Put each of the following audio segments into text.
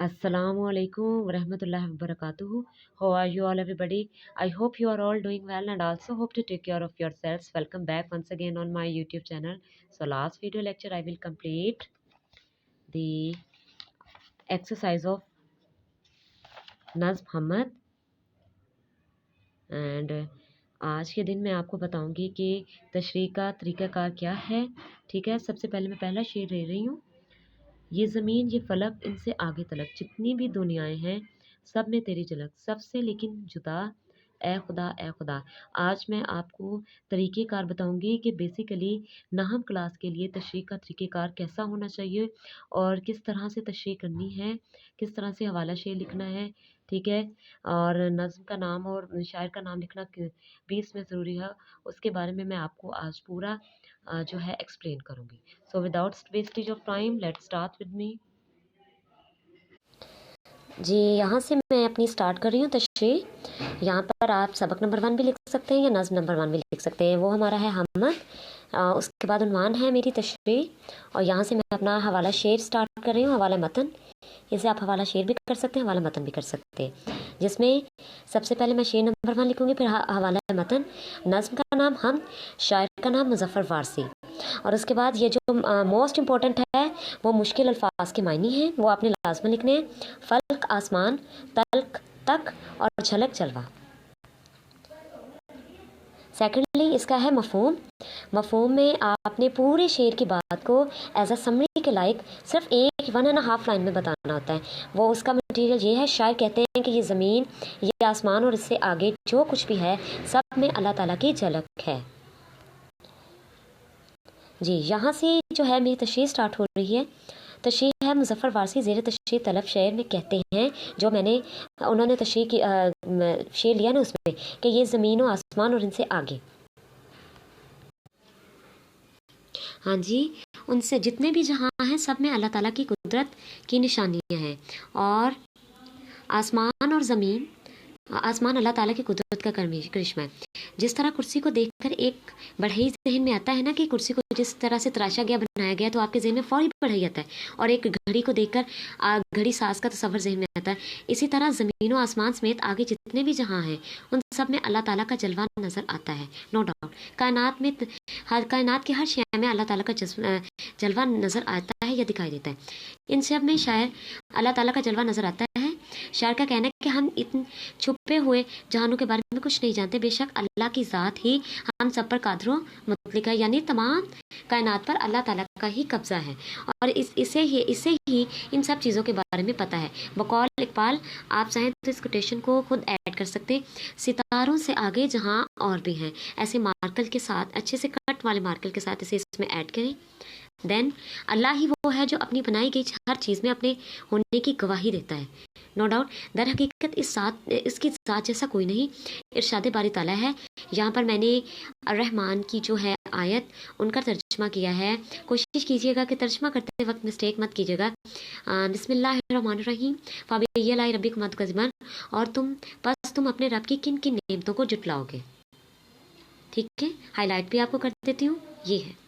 Assalamu alaikum wa rahmatullahi wa barakatuhu. How are you all, everybody? I hope you are all doing well and also hope to take care of yourselves. Welcome back once again on my YouTube channel. So, last video lecture, I will complete the exercise of Nazm Hamad and आज के दिन मैं आपको बताऊंगी कि तशरीह का तरीक़ाकार क्या है। ठीक है, सबसे पहले मैं पहला शेर ले रही हूँ। ये ज़मीन ये फलक इनसे आगे तलक, जितनी भी दुनियाएं हैं सब में तेरी झलक, सबसे लेकिन जुदा ए खुदा ए खुदा। आज मैं आपको तरीक़ेकार बताऊंगी कि बेसिकली नाहम क्लास के लिए तशरीह का तरीक़ेकार कैसा होना चाहिए और किस तरह से तशरीह करनी है, किस तरह से हवाला शेर लिखना है। ठीक है, और नज़्म का नाम और शायर का नाम लिखना भी इसमें ज़रूरी है, उसके बारे में मैं आपको आज पूरा जो है एक्सप्लेन करूँगी। So without wastage of time let's start with me. जी, यहाँ से मैं अपनी स्टार्ट कर रही हूँ तशरीह। यहाँ पर आप सबक नंबर 1 भी लिख सकते हैं या नज़्म नंबर 1 भी लिख सकते हैं। वो हमारा है हमद। उसके बाद उन्वान है मेरी तशरीह और यहाँ से मैं अपना हवाला शेर स्टार्ट कर रही हूँ, हवाला मतन। इसे आप हवाला शेर भी कर सकते हैं, हवाला मतन भी कर सकते हैं, जिसमें सबसे पहले मैं शेर नंबर 1 लिखूँगी, फिर हवाला मतन। नज़्म का नाम हम, शायर का नाम मुज़फ़्फ़र वारसी। और उसके बाद ये जो मोस्ट इम्पॉर्टेंट है वो मुश्किल अल्फाज के मायने हैं, वो आपने लाजमन लिखने हैं। फल्क आसमान, तल्क तक और झलक जलवा। सेकेंडली इसका है मफ़हूम। मफ़हूम में आपने पूरे शेर की बात को एज अ समरी के लायक सिर्फ 1.5 लाइन में बताना होता है। वो उसका मटीरियल ये है, शायर कहते हैं कि ये ज़मीन ये आसमान और इससे आगे जो कुछ भी है सब में अल्लाह ताला की झलक है। जी, यहाँ से जो है मेरी तशरीह स्टार्ट हो रही है। तशरीह है मुज़फ़्फ़र वारसी ज़ेर तशरीह तलब शेर में कहते हैं, जो उन्होंने तशरीह की शेर लिया ना उसमें, कि ये ज़मीन और आसमान और इनसे आगे, हाँ जी, उनसे जितने भी जहाँ हैं सब में अल्लाह ताला की कुदरत की निशानियाँ हैं। और आसमान और ज़मीन, आसमान अल्लाह ताला की कुदरत का करिश्मा है। जिस तरह कुर्सी को देखकर एक बढ़ई जहन में आता है ना, कि कुर्सी को जिस तरह से तराशा गया बनाया गया, तो आपके जहन में फौरी बढ़ई आता है। और एक घड़ी को देखकर घड़ी साज का तस्वर जहन में आता है। इसी तरह ज़मीन और आसमान समेत आगे जितने भी जहाँ हैं उन सब में अल्लाह ताला का जलवा नज़र आता है। नो डाउट कायनात के हर शय में अल्लाह ताला का जलवा नज़र आता है या दिखाई देता है। इन सब में शायर अल्लाह ताला का जलवा नज़र आता है। शायर का कहना है कि हम इतने छुपे हुए जहानों के बारे में कुछ नहीं जानते, बेशक अल्लाह की ज़ात ही हम सब पर कादिर मुतलक है, यानी तमाम कायनात पर अल्लाह ताला का ही कब्ज़ा है और इसे ही इन सब चीज़ों के बारे में पता है। बकौल इकबाल, आप चाहें तो इस कोटेशन को खुद ऐड कर सकते हैं। सितारों से आगे जहाँ और भी हैं, ऐसे मार्कल के साथ, अच्छे से कट वाले मार्कल के साथ इसे इसमें ऐड करें। देन अल्लाह ही वो है जो अपनी बनाई गई हर चीज़ में अपने होने की गवाही देता है। नो डाउट, दर हकीकत इसकी ज़ात जैसा कोई नहीं। इरशाद बारी ताला है। यहाँ पर मैंने रहमान की जो है आयत उनका तर्जमा किया है। कोशिश कीजिएगा कि तर्जमा करते वक्त मिस्टेक मत कीजिएगा। बिस्मिल्लाहिर्रहमानिर्रहीम फ़बिअय्यि रब्बिकुमा तुकज़्ज़िबान, और तुम अपने रब की किन किन नेमतों को जुटलाओगे। ठीक है, हाईलाइट भी आपको कर देती हूँ, ये है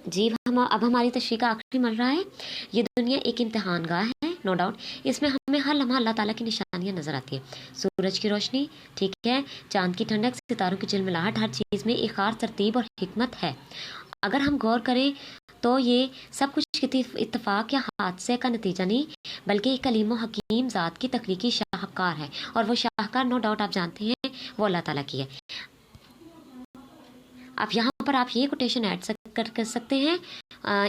जी। अब हमारी तशरीह का आखिरी मरहला है। ये दुनिया एक इम्तिहान गाह है, नो डाउट। इसमें हमें हर लम्हा अल्लाह ताला की निशानियाँ नज़र आती हैं। सूरज की रोशनी, ठीक है, चांद की ठंडक, सितारों की झिलमिलाहट, हर चीज़ में एक खास तरतीब और हिकमत है। अगर हम गौर करें तो ये सब कुछ किसी इत्तेफाक या हादसे का नतीजा नहीं, बल्कि एक कलीम हकीम ज़ात की तख्लीकी शाहकार है। और वो शाहकार नो डाउट आप जानते हैं वो अल्लाह ताला की है। अब यहाँ पर आप ये कोटेशन ऐड कर सकते हैं,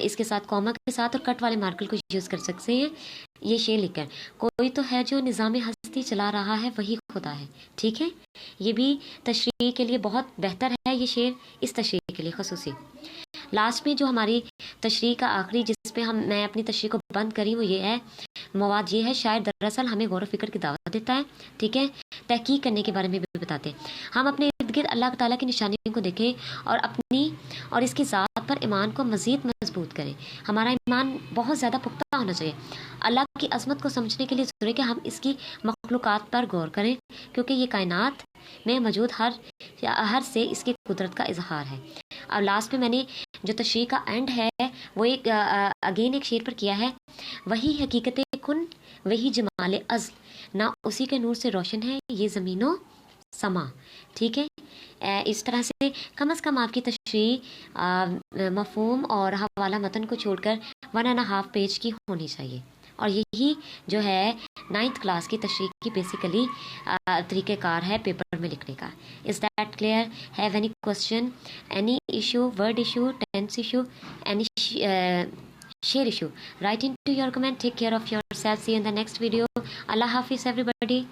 इसके साथ कॉमा के साथ, और कट वाले मार्कर को यूज़ कर सकते हैं। ये शेर लिखकर, कोई तो है जो निज़ाम हस्ती चला रहा है, वही खुदा है। ठीक है, ये भी तशरीह के लिए बहुत बेहतर है ये शेर, इस तशरीह के लिए खसूसी। लास्ट में जो हमारी तशरीह का आखिरी जिस पे मैं अपनी तशरीह को बंद करी, वो ये है, मवाद ये है, शायर दरअसल हमें गौर फिक्र की दावत देता है। ठीक है, तहकीक करने के बारे में भी बताते हैं। हम अपने इर्द गिर्द अल्लाह ताला की निशानियों को देखें और इसकी ज़ात पर ईमान को मज़ीद मजबूत करें। हमारा ईमान बहुत ज़्यादा पुख्ता होना चाहिए। अल्लाह की अज़मत को समझने के लिए ज़रूरी है कि हम इसकी मखलूक़ात पर गौर करें, क्योंकि ये कायनात में मौजूद हर से इसकी कुदरत का इजहार है। और लास्ट में मैंने جو تشریح کا اینڈ ہے وہ ایک اگین ایک شعر پر کیا ہے، وہی حقیقت کن وہی جمال ازل، نہ اسی کے نور سے روشن ہے یہ زمین و سما. ٹھیک ہے، اس طرح سے کم از کم آپ کی تشریح مفہوم اور حوالہ متن کو چھوڑ کر 1.5 پیج کی ہونی چاہیے. اور یہی جو ہے 9th کلاس کی تشریح کی بیسیکلی طریقہ کار ہے پیپر میں لکھنے کا. Is that clear? Have any question, any issue, word issue, tense issue, any share issue? Write into your comment. Take care of yourself. See you in the next video. Allah Hafiz everybody.